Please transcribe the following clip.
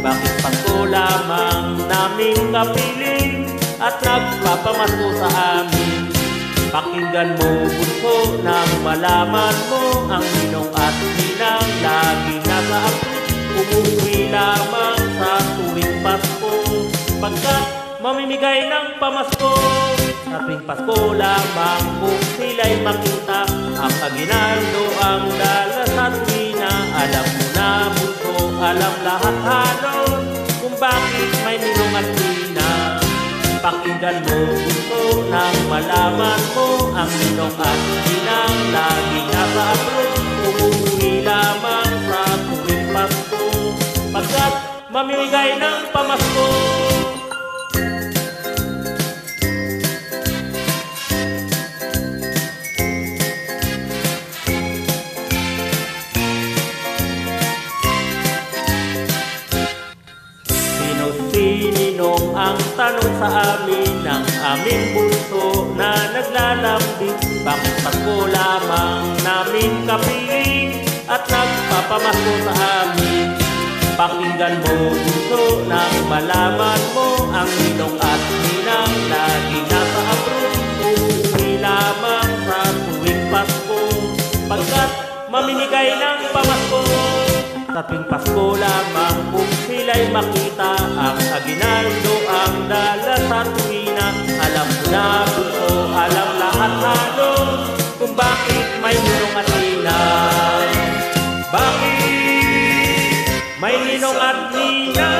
Bakit Pasko lamang naming kapiling at nagpapamasko sa amin? Pakinggan mo bunso nang malaman mo ang ninong at ninang laging nasa abroad. Umuwi lamang sa tuwing Pasko pagkat mamimigay ng pamasko. Sa tuwing Pasko lamang kung sila'y makita, ang aginaldo ang dala sa tuwina. Alam mo na bunso, alam lahat halos kung bakit may ninong at nina. Pakinggan mo bunso nang malaman mo ang ninong at ninang laging nasa abroad. Umuwi lamang sa tuwing Pasko pagkat mamimigay ng pamasko. Ninong ang tanong sa amin ng aming bunso na naglalambing. Bakit Pasko lamang namin kapiling at nagpapamasko sa amin? Pakinggan mo bunso nang malaman mo ang ninong at ninang laging nasa abroad. Umuwi lamang sa tuwing Pasko pagkat mamimigay ng pamasko. Sa tuwing Pasko lamang kung sila'y makita, ang aginaldo ang dala sa tuwina. Alam mo na bunso, alam lahat halos kung bakit may ninong at ninang. Bakit may ninong at ninang?